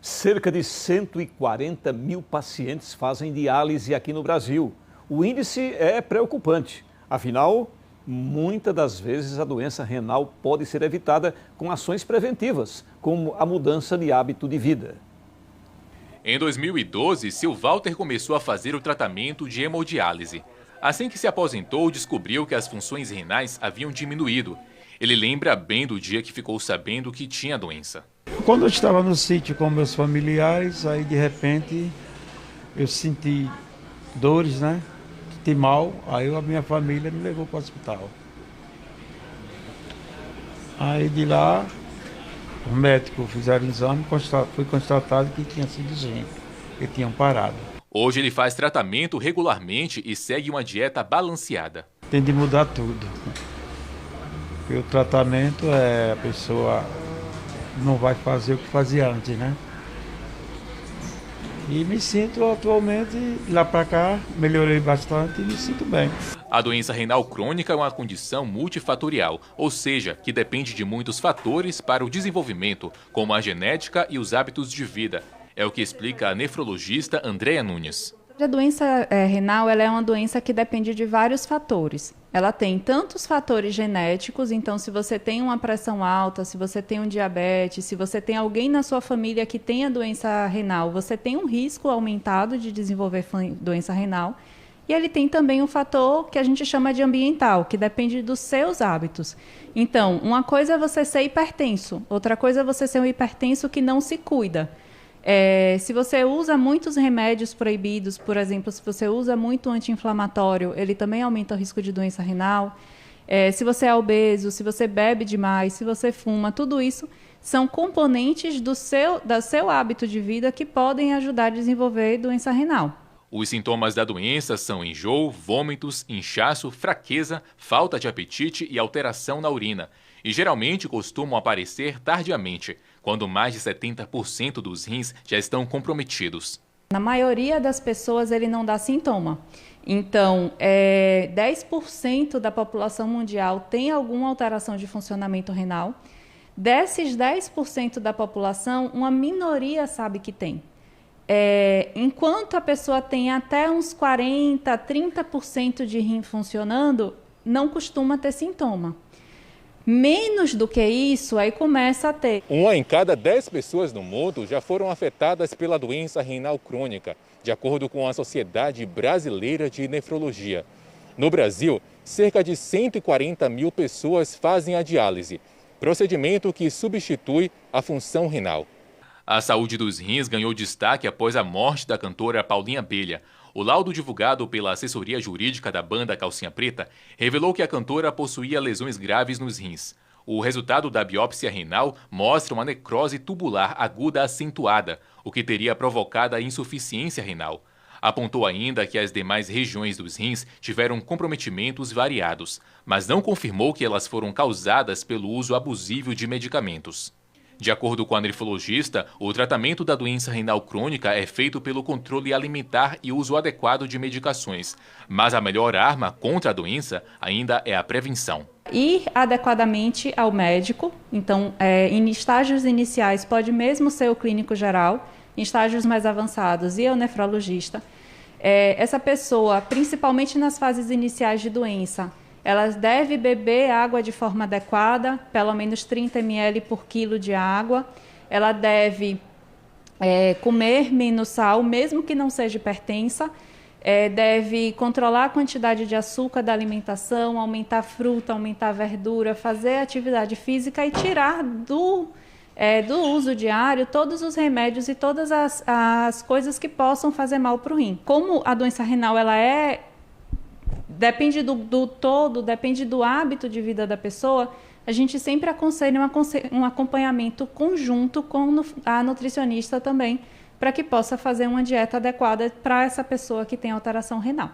Cerca de 140 mil pacientes fazem diálise aqui no Brasil. O índice é preocupante. Afinal, muitas das vezes a doença renal pode ser evitada com ações preventivas, como a mudança de hábito de vida. Em 2012, seu Walter começou a fazer o tratamento de hemodiálise. Assim que se aposentou, descobriu que as funções renais haviam diminuído. Ele lembra bem do dia que ficou sabendo que tinha a doença. Quando eu estava no sítio com meus familiares, aí de repente eu senti dores, né? Senti mal, aí a minha família me levou para o hospital. Aí de lá, os médicos fizeram o exame, foi constatado que tinha sido gente, que tinham parado. Hoje ele faz tratamento regularmente e segue uma dieta balanceada. Tem de mudar tudo. Porque o tratamento a pessoa não vai fazer o que fazia antes, né? E me sinto atualmente, lá para cá, melhorei bastante e me sinto bem. A doença renal crônica é uma condição multifatorial, ou seja, que depende de muitos fatores para o desenvolvimento, como a genética e os hábitos de vida. É o que explica a nefrologista Andréa Nunes. A doença renal ela é uma doença que depende de vários fatores. Ela tem tantos fatores genéticos, então se você tem uma pressão alta, se você tem um diabetes, se você tem alguém na sua família que tem a doença renal, você tem um risco aumentado de desenvolver doença renal. E ele tem também um fator que a gente chama de ambiental, que depende dos seus hábitos. Então, uma coisa é você ser hipertenso, outra coisa é você ser um hipertenso que não se cuida. Se você usa muitos remédios proibidos, por exemplo, se você usa muito anti-inflamatório, ele também aumenta o risco de doença renal. Se você é obeso, se você bebe demais, se você fuma, tudo isso são componentes do seu hábito de vida que podem ajudar a desenvolver doença renal. Os sintomas da doença são enjoo, vômitos, inchaço, fraqueza, falta de apetite e alteração na urina. E geralmente costumam aparecer tardiamente, quando mais de 70% dos rins já estão comprometidos. Na maioria das pessoas ele não dá sintoma. Então, 10% da população mundial tem alguma alteração de funcionamento renal. Desses 10% da população, uma minoria sabe que tem. Enquanto a pessoa tem até uns 40%, 30% de rim funcionando, não costuma ter sintoma. Menos do que isso, aí começa a ter. 1 em cada 10 pessoas no mundo já foram afetadas pela doença renal crônica, de acordo com a Sociedade Brasileira de Nefrologia. No Brasil, cerca de 140 mil pessoas fazem a diálise, procedimento que substitui a função renal. A saúde dos rins ganhou destaque após a morte da cantora Paulinha Abelha. O laudo divulgado pela assessoria jurídica da banda Calcinha Preta revelou que a cantora possuía lesões graves nos rins. O resultado da biópsia renal mostra uma necrose tubular aguda acentuada, o que teria provocado a insuficiência renal. Apontou ainda que as demais regiões dos rins tiveram comprometimentos variados, mas não confirmou que elas foram causadas pelo uso abusivo de medicamentos. De acordo com a nefrologista, o tratamento da doença renal crônica é feito pelo controle alimentar e uso adequado de medicações. Mas a melhor arma contra a doença ainda é a prevenção. Ir adequadamente ao médico, então em estágios iniciais pode mesmo ser o clínico geral, em estágios mais avançados e o nefrologista. Essa pessoa, principalmente nas fases iniciais de doença, ela deve beber água de forma adequada, pelo menos 30 ml por quilo de água. Ela deve comer menos sal, mesmo que não seja hipertensa. Deve controlar a quantidade de açúcar da alimentação, aumentar fruta, aumentar verdura, fazer atividade física e tirar do uso diário todos os remédios e todas as coisas que possam fazer mal para o rim. Como a doença renal depende do todo, depende do hábito de vida da pessoa, a gente sempre aconselha um acompanhamento conjunto com a nutricionista também, para que possa fazer uma dieta adequada para essa pessoa que tem alteração renal.